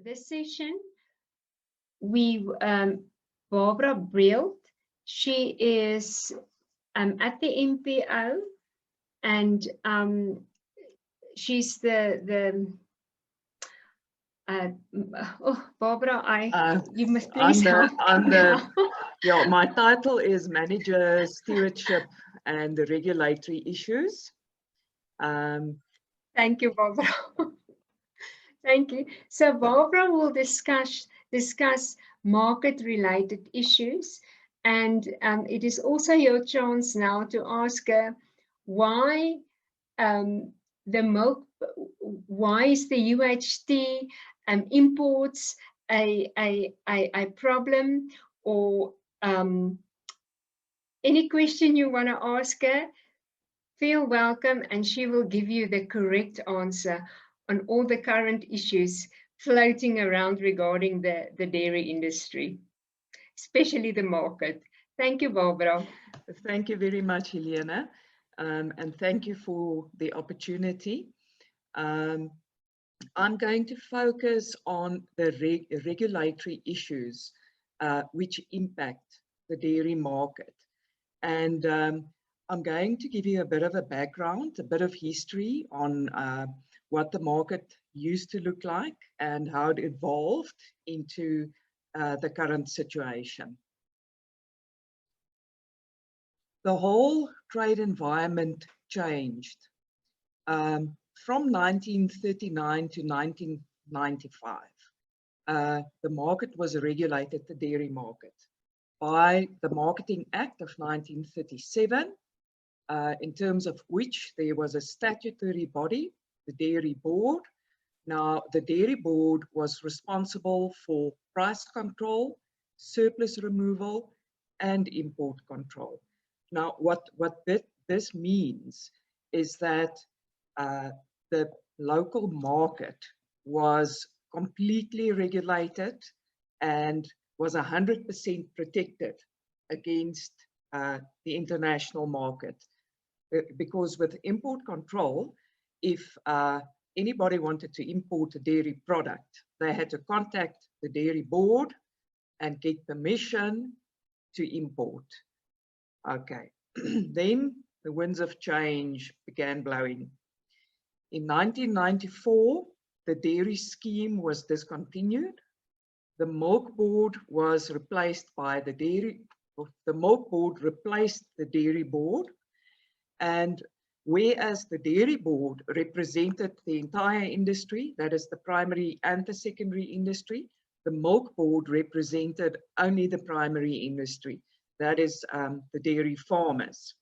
this session, Barbara Bieldt, she is at the MPO, and she's Barbara, you must please help me now. Yeah, my title is Manager Stewardship and the Regulatory Issues. Thank you, Barbara. Thank you. So Barbara will discuss market-related issues, and it is also your chance now to ask her why why is the UHT imports a problem, or any question you want to ask her. Feel welcome, and she will give you the correct answer on all the current issues floating around regarding the dairy industry, especially the market. Thank you, Barbara. Thank you very much, Helena, and thank you for the opportunity. I'm going to focus on the regulatory issues which impact the dairy market. And I'm going to give you a bit of a background, a bit of history on what the market used to look like and how it evolved into the current situation. The whole trade environment changed from 1939 to 1995. The market was regulated, the dairy market, by the Marketing Act of 1937, in terms of which there was a statutory body, the Dairy Board. Now, the Dairy Board was responsible for price control, surplus removal, and import control. Now, what this means is that the local market was completely regulated and was 100% protected against the international market. Because with import control, if anybody wanted to import a dairy product, they had to contact the Dairy Board and get permission to import. Okay, then the winds of change began blowing. In 1994, the dairy scheme was discontinued. The Milk Board was replaced by the Milk Board replaced the Dairy Board. And whereas the Dairy Board represented the entire industry, that is the primary and the secondary industry, the Milk Board represented only the primary industry, that is the dairy farmers.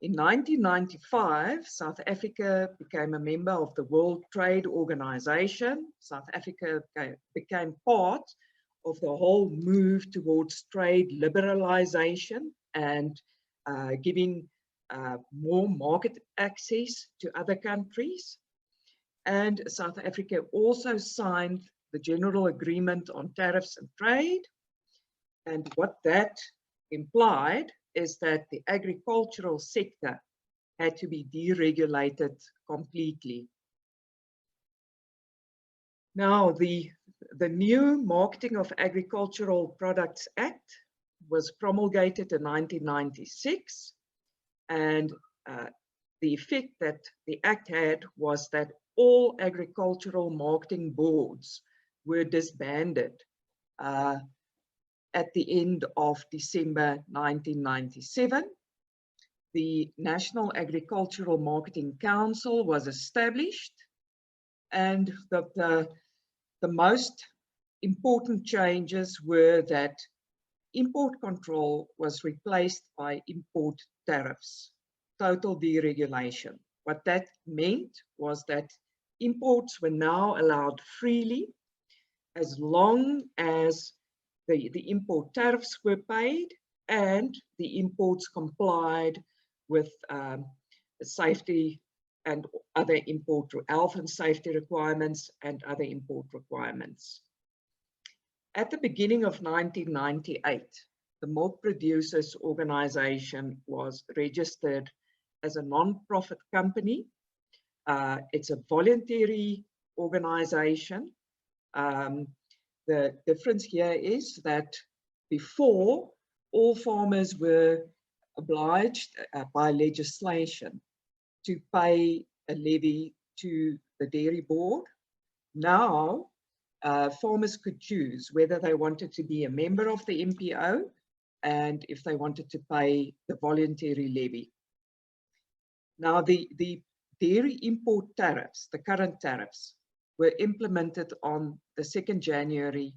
In 1995, South Africa became a member of the World Trade Organization. South Africa became part of the whole move towards trade liberalization and giving more market access to other countries. And South Africa also signed the General Agreement on Tariffs and Trade. And what that implied is that the agricultural sector had to be deregulated completely. Now, the new Marketing of Agricultural Products Act was promulgated in 1996, and the effect that the Act had was that all agricultural marketing boards were disbanded at the end of December 1997. The National Agricultural Marketing Council was established, and the most important changes were that import control was replaced by import tariffs, total deregulation. What that meant was that imports were now allowed freely as long as the import tariffs were paid and the imports complied with safety and other import health and safety requirements and other import requirements. At the beginning of 1998, the Milk Producers Organization was registered as a non-profit company. It's a voluntary organization, Um, the difference here is that before, all farmers were obliged by legislation to pay a levy to the dairy board. Now, farmers could choose whether they wanted to be a member of the MPO and if they wanted to pay the voluntary levy. Now, the dairy import tariffs, the current tariffs, were implemented on the 2nd January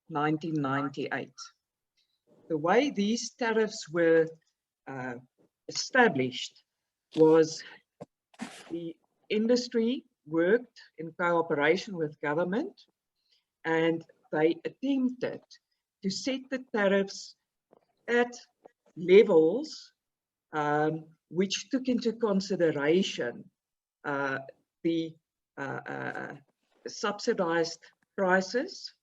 1998. The way these tariffs were established was the industry worked in cooperation with government, and they attempted to set the tariffs at levels which took into consideration the subsidized prices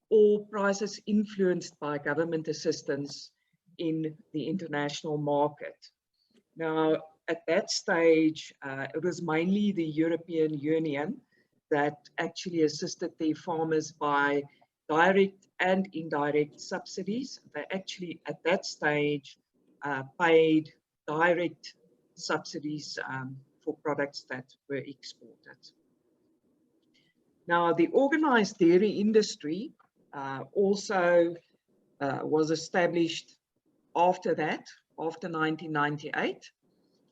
or prices influenced by government assistance in the international market. Now, at that stage, it was mainly the European Union that actually assisted their farmers by direct and indirect subsidies. They actually, at that stage, paid direct subsidies for products that were exported. Now, the organized dairy industry also was established after that, after 1998.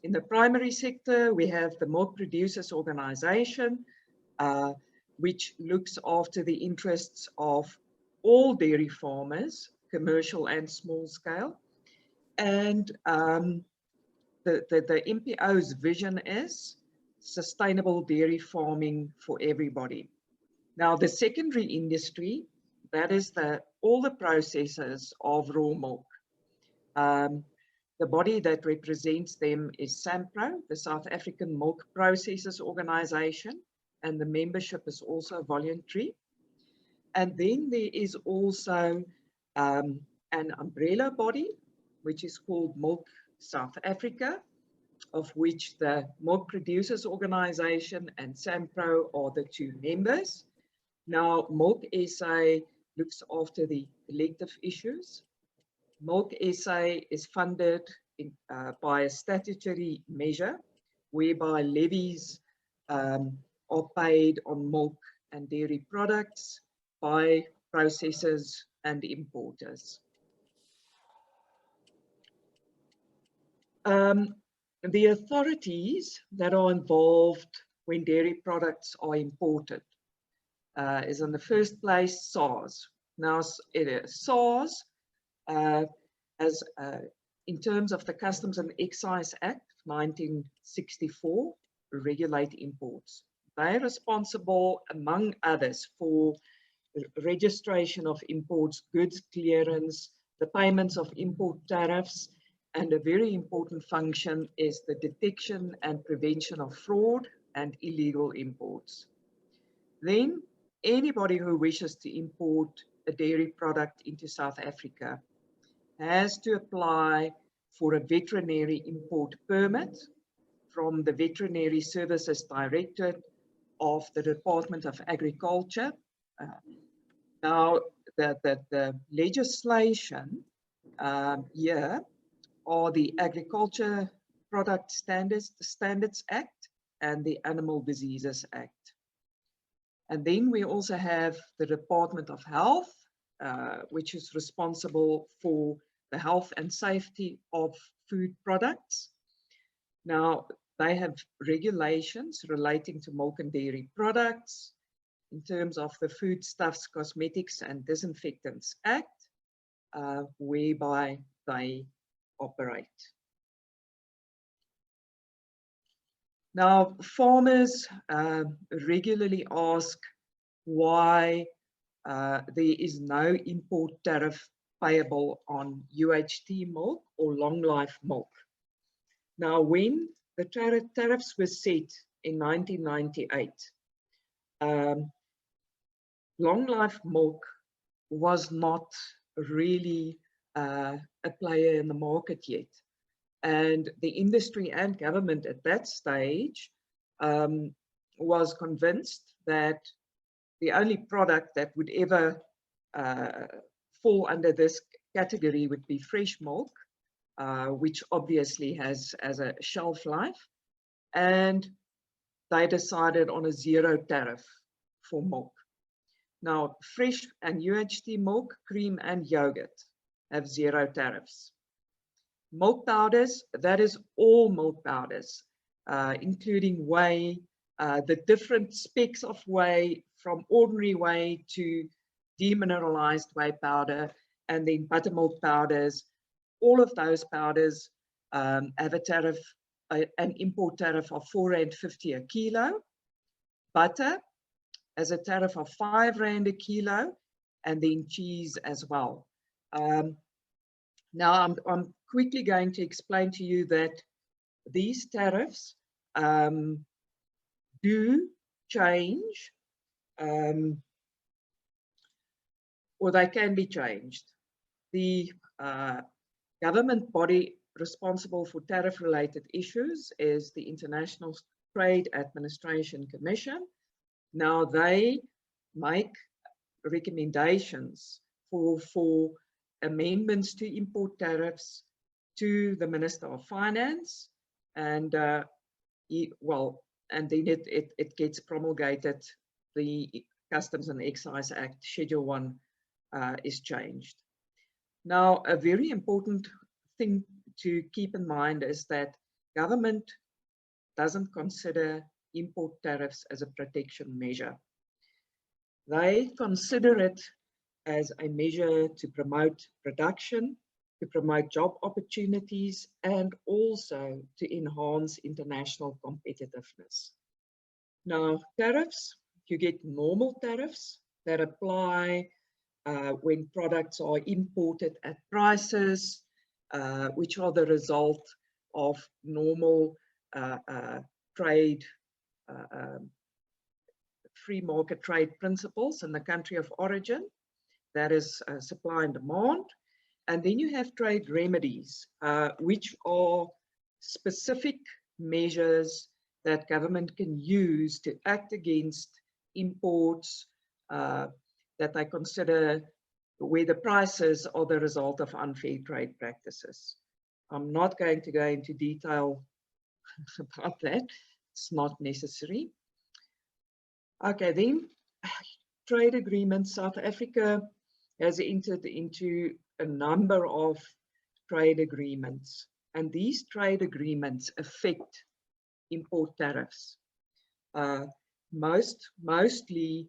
In the primary sector, we have the Milk Producers Organization, which looks after the interests of all dairy farmers, commercial and small scale. And the MPO's vision is sustainable dairy farming for everybody. Now, the secondary industry, that is all the processors of raw milk. The body that represents them is SAMPRO, the South African Milk Processors Organization, and the membership is also voluntary. And then there is also an umbrella body, which is called Milk South Africa, of which the Milk Producers Organization and SAMPRO are the two members. Now, Milk SA looks after the elective issues. Milk SA is funded by a statutory measure whereby levies are paid on milk and dairy products by processors and importers. The authorities that are involved when dairy products are imported is in the first place SARS. Now, SARS as in terms of the Customs and Excise Act 1964, regulate imports. They are responsible, among others, for registration of imports, goods clearance, the payments of import tariffs, and a very important function is the detection and prevention of fraud and illegal imports. Then, anybody who wishes to import a dairy product into South Africa has to apply for a veterinary import permit from the Veterinary Services Directorate of the Department of Agriculture. Now, the legislation here are the Agriculture Product Standards Act and the Animal Diseases Act. And then we also have the Department of Health, which is responsible for the health and safety of food products. Now, they have regulations relating to milk and dairy products in terms of the Foodstuffs, Cosmetics and Disinfectants Act, whereby they operate. Now, farmers regularly ask why there is no import tariff payable on UHT milk or long life milk. Now, when the tariffs were set in 1998, long life milk was not really a player in the market yet. And the industry and government at that stage was convinced that the only product that would ever fall under this category would be fresh milk, which obviously has a shelf life. And they decided on a zero tariff for milk. Now, fresh and UHT milk, cream and yogurt have zero tariffs. Milk powders, that is all milk powders, including whey, the different specs of whey from ordinary whey to demineralized whey powder, and then buttermilk powders. All of those powders have a tariff, an import tariff of R4.50 a kilo. Butter has a tariff of R5 a kilo, and then cheese as well. Now I'm quickly going to explain to you that these tariffs do change, or they can be changed. The government body responsible for tariff-related issues is the International Trade Administration Commission. Now they make recommendations for amendments to import tariffs to the Minister of Finance, and and then it gets promulgated. The Customs and Excise Act Schedule 1 is changed. Now, a very important thing to keep in mind is that government doesn't consider import tariffs as a protection measure. They consider it as a measure to promote production, to promote job opportunities, and also to enhance international competitiveness. Now, tariffs, you get normal tariffs that apply when products are imported at prices which are the result of normal trade, free market trade principles in the country of origin. That is supply and demand. And then you have trade remedies, which are specific measures that government can use to act against imports that they consider where the prices are the result of unfair trade practices. I'm not going to go into detail about that. It's not necessary. Okay, then trade agreements. South Africa has entered into a number of trade agreements, and these trade agreements affect import tariffs. Mostly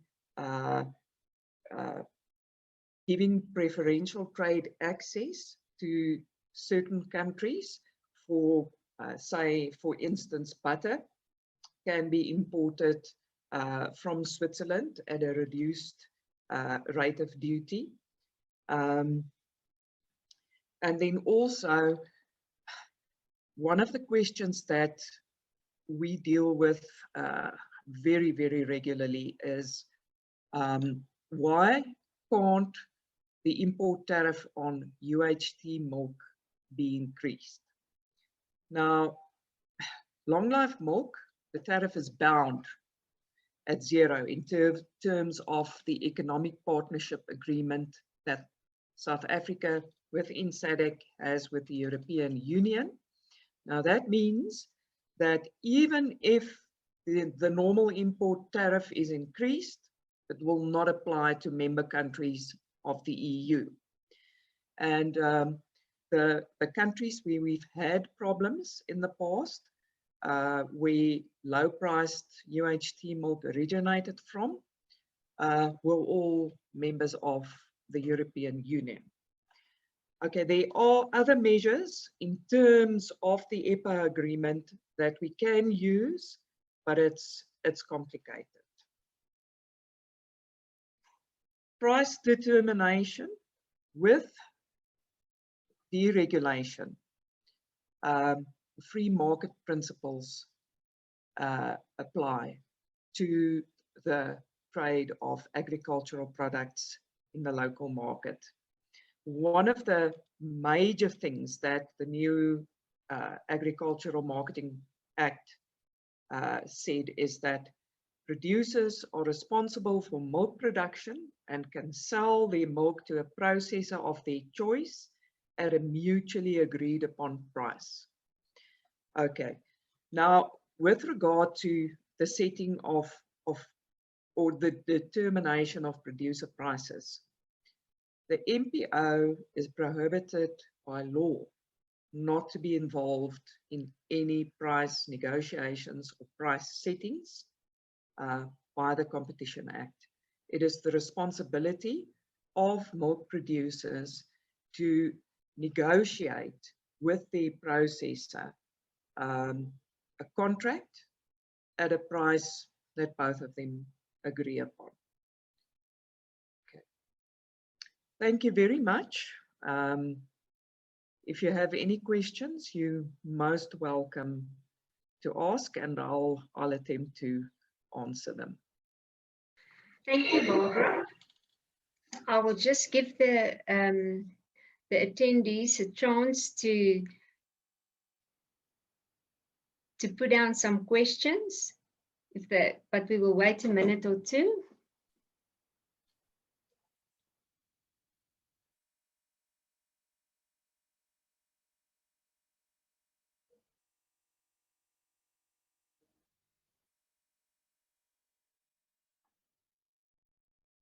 giving preferential trade access to certain countries for, say, for instance, butter can be imported from Switzerland at a reduced rate of duty. And then also, one of the questions that we deal with very, very regularly is why can't the import tariff on UHT milk be increased? Now, long life milk, the tariff is bound at zero in terms of the economic partnership agreement that South Africa within SADC has with the European Union. Now that means that even if the normal import tariff is increased, it will not apply to member countries of the EU. And the countries where we've had problems in the past, where low-priced UHT milk originated from, were all members of the European Union. Okay, there are other measures in terms of the EPA agreement that we can use, but it's complicated. Price determination with deregulation. Free market principles apply to the trade of agricultural products in the local market. One of the major things that the new Agricultural Marketing Act said is that Producers are responsible for milk production and can sell their milk to a processor of their choice at a mutually agreed upon price. Okay, now with regard to the setting of or the determination of producer prices, the MPO is prohibited by law not to be involved in any price negotiations or price settings by the Competition Act. It is the responsibility of milk producers to negotiate with the processor a contract at a price that both of them agree upon. Okay. Thank you very much. If you have any questions, you're most welcome to ask, and I'll attempt to answer them. Thank you, Barbara. I will just give the attendees a chance to put down some questions, but we will wait a minute or two.